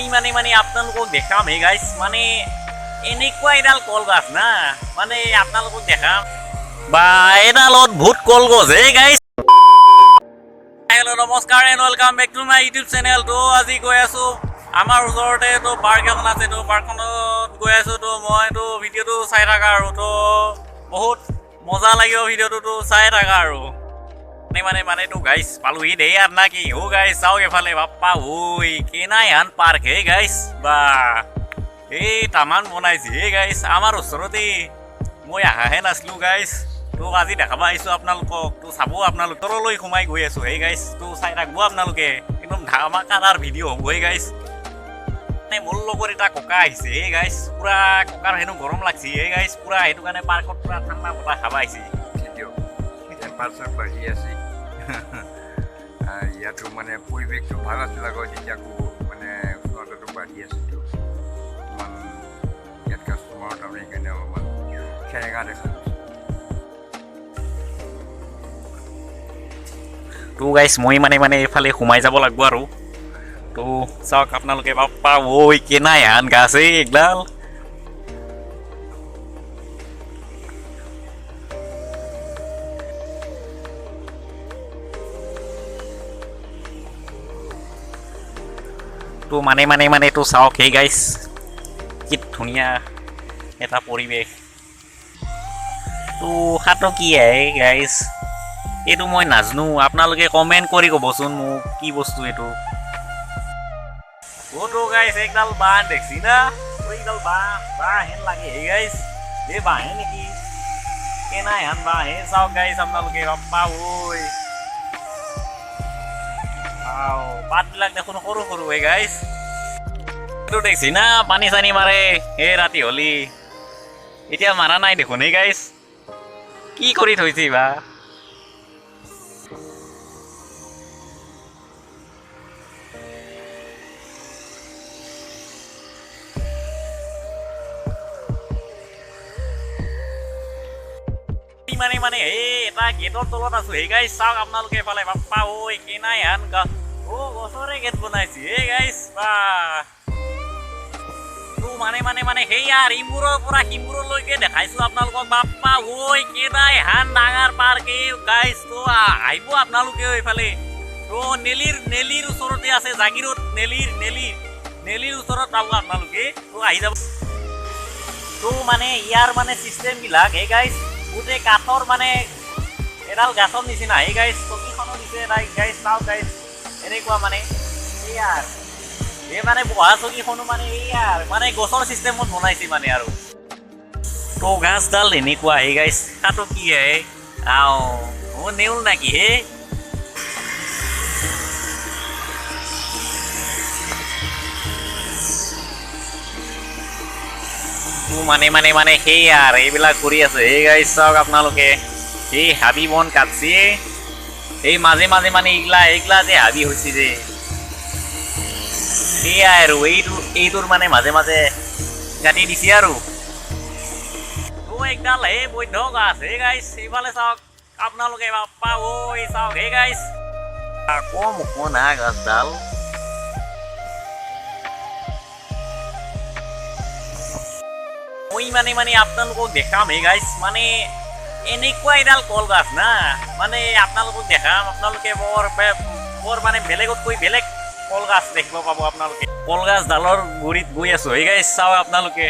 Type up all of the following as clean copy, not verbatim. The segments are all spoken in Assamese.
মই মানে আপোনালোকক দেখাম হে গাইছ মানে এনেকুৱা এডাল কলগছ না মানে আপোনালোকক দেখাম বা এডাল অদ্ভুত কলগছ হে গাইছ। হেল্ল' নমস্কাৰ and welcome back to my YouTube channel. তো আজি গৈ আছোঁ আমাৰ ওচৰতে তো পাৰ্ক এখন আছে, তো পাৰ্কখনত গৈ আছোঁ। তো মই তো ভিডিঅ'টো চাই থাকা আৰু তো বহুত মজা লাগিব ভিডিঅ'টো চাই থাকা আৰু মানে তো গাইছ পালোহি দেই আর নাকি ও গাইছ চাও এফালে বাপ্পা ওই কেনাই হান পার্ক হে গাইছ বা এই তামান বনাইছে হে গাইছ আমার ওচৰতে মই আহাহে নাছিলো গাইছ। তো আজি দেখাব আহিছোঁ আপোনালোকক, তো চাব আপোনালোক তললৈ সোমাই গৈ আছোঁ হে গাইছ। তো চাই থাকব আপোনালোকে একদম ধামাকাদাৰ ভিডিঅ' হ'ব হে গাইছ। মানে মোৰ লগত এটা ককা আহিছে হে গাইছ, পুৰা ককাৰ হেনো গৰম লাগছে হে গাইছ, পুৰা সেইটো কাৰণে পাৰ্কত পুৰা ঠাণ্ডা বতাহ খাব আহিছে। টেম্পাৰেচাৰ বাঢ়ি আছে ইয়াতো মানে পৰিৱেশটো ভাল আছিল আকৌ যেতিয়া মানে উষ্ণতাটো বাঢ়ি আছেতো অকণমান ইয়াত কাষ্টমাৰৰ তাৰমানে সেইকাৰণে অলপমান খেৰেঙা দেখা গৈছে। তো গাইছ মই মানে এইফালে সোমাই যাব লাগিব আৰু তো চাওক আপোনালোকে বাপ্পা ঐ কেনাই হান গাছ এই একডাল। তো মানে তো চাওক সেই গাইছ কি ধুনীয়া এটা পৰিৱেশ। তো সাতো কি হে গাইছ এইটো মই নাজানো, আপোনালোকে কমেণ্ট কৰি ক'বচোন মোক কি বস্তু এইটো। তো গাইছ একডাল বাঁহ দেখছি না, এইডাল বাঁহ হেন লাগে হে গাইছ, এই বাঁহে নেকি কেনাই হান বাঁহে চাওক গাইছ আপোনালোকে বাপ্পা ঐ পাতবিলাক দেখোন সৰু সৰু হে গাইছ। এইটো দেখছি না পানী চানী মাৰে এই ৰাতি হলি, এতিয়া মাৰা নাই দেখোন হে গাইছ, কি কৰি থৈছে বা। মানে এই এটা গেটৰ তলত আছো হে গাইছ, চাওক আপোনালোকে এফালে বাপ্পা ঐ কেনাই হান গছ, গছৰে গেট বনাইছে হে গাইছ বা। তো মানে সেইয়া ইমূৰৰ পৰা সিমূৰলৈকে দেখাইছো আপোনালোকক বাপ্পা ঐ কেনাই হান ডাঙৰ পাৰ্ক এই গাইছ। তো আহিব আপোনালোকে এইফালে, তো নেলিৰ ওচৰতে আছে জাগিৰোড, নেলিৰ ওচৰত পাব আপোনালোকে, তো আহি যাব। তো মানে ইয়াৰ মানে চিষ্টেমবিলাক হে গাইছ গোটেই কাঠৰ মানে এডাল গাছৰ নিচিনা হে গাইছ, চকীখনো দিছে গাইছ চাওক গাইছ এনেকুৱা মানে এইয়াৰ এই মানে বহা চকীখনো মানে এইয়াৰ মানে গছৰ চিষ্টেমত বনাইছে মানে আৰু। তো গাছডাল এনেকুৱা হে গাইছ, তাতো কি হে নেউল নাকি হে। মানে সেই আর এইবিলাক কৰি আছে এই গাইছ চাওক আপোনালোকে এই হাবি বন কাটছে, এই মাজে মানে এইগলা যে হাবি হৈছে যে সেয়াই আৰু এইটোৰ মানে মাজে কাটি দিছে আৰু। তো একডাল হে বৈধ গাছ হে গাইছ, এইফালে চাওক আপোনালোকে বাপ্পা ঐ চাওক হে গাইছ কম না গাছডাল। মই মানে আপোনালোকক দেখাম হে গাইছ মানে এনেকুৱা এডাল কলগছ না মানে আপোনালোকক দেখাম, আপোনালোকে বৰ মানে বেলেগতকৈ বেলেগ কলগছ দেখিব পাব আপোনালোকে। কলগছডালৰ গুৰিত গৈ আছো হে গাইছ চাওক আপোনালোকে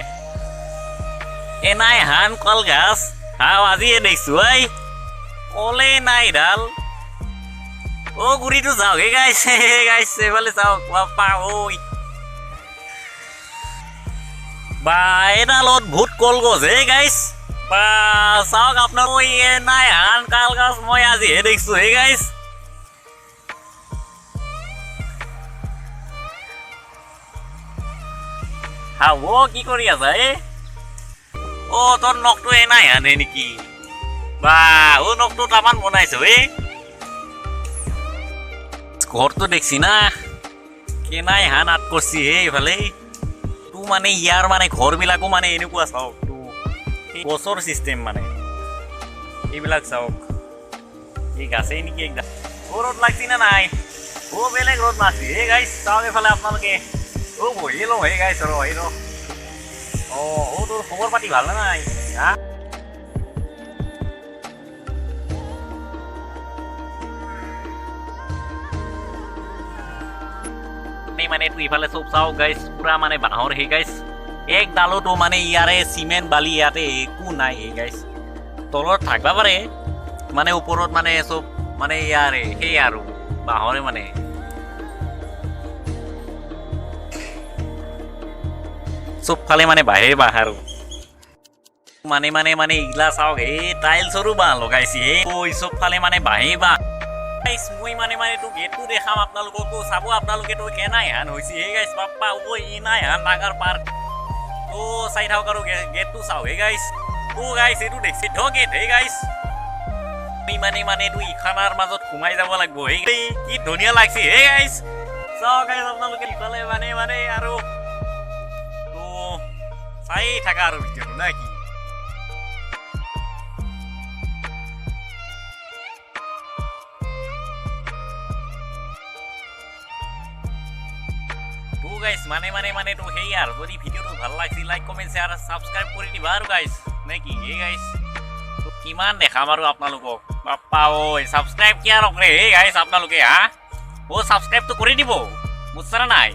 এনাই হান কলগছ আজিয়ে দেখিছো এই কলে নাই ডাল। গুৰিটো চাওক হে গাইছ এইফালে চাওক বাপ্পা ঐ বা এডাল অদ্ভুত কলগছ হে গাইছ বা চাওক আপোনাৰ নাই হান কাল গছ মই আজিহে দেখিছো হে গাইছ। কি কৰি আছা তোৰ নখটো নাই হানে নেকি বা নখটো তামান বনাইছ ঘৰটো দেখছি না কেনাই হান আট কৰছি হে এইফালে। মানে ইয়াৰ মানে ঘৰবিলাকো মানে এনেকুৱা চাওক, তো গছৰ চিষ্টেম মানে এইবিলাক চাওক এই গাছেই নেকি একদম ৰ'দ লাগছি না নাই, বেলেগ ৰ'দ মাৰছি হে গাইছ চাওক এইফালে আপোনালোকে অ' বহি লওঁ হে গাইছ ৰ এই ৰ অ' তোৰ খবৰ পাতি ভাল নাই হা মানে তোৰ ইফালে চব চাওঁ গাইছ পুৰা মানে বাঁহৰ সেই গাইছ এক ডালতো মানে ইয়াৰে চিমেণ্ট বালি ইয়াতে একো নাই এই গাইছ তলত থাকবা পাৰে মানে ওপৰত মানে চব মানে ইয়াৰে সেই আৰু বাঁহৰে মানে চবফালে মানে বাঁহে বাঁহ আৰু মানে ইগলা চাওক এই টাইলছৰো বাঁহ লগাইছে হে ঐ চবফালে মানে বাঁহে বাঁহ গাইছ মই মানে তোক গেটটো দেখাম আপোনালোককো চাব আপোনালোকে তো কেনাই হান হৈছে হে গাইছ বাপ্পা ঐ ই নাই হান ডাঙৰ পাৰ্ক অ' চাই থাকক আৰু গেটটো চাওক হে গাইছ অ' গাইছ এইটো দেখছি ধ গেট হে গাইছ মানে এইটো ইখানাৰ মাজত সোমাই যাব লাগিব হে কি ধুনীয়া লাগছে হে গাইছ চাওক গাইছ আপোনালোকে ইফালে মানে আৰু তো চাই থাকা আৰু ভিডিঅ'টো না কি গাইছ মানে তো সেই আৰু যদি ভিডিঅ'টো ভাল লাগিছে লাইক কমেণ্ট শ্বেয়াৰ ছাবস্ক্ৰাইব কৰি দিবা আৰু গাইছ নে কি হে গাইছ তো কিমান দেখাম আৰু আপোনালোকক বাপ্পা ঐ ছাবস্ক্ৰাইব কিয় নকৰে হে গাইছ আপোনালোকে হা অ' ছাবস্ক্ৰাইবটো কৰি দিব বুজছা নাই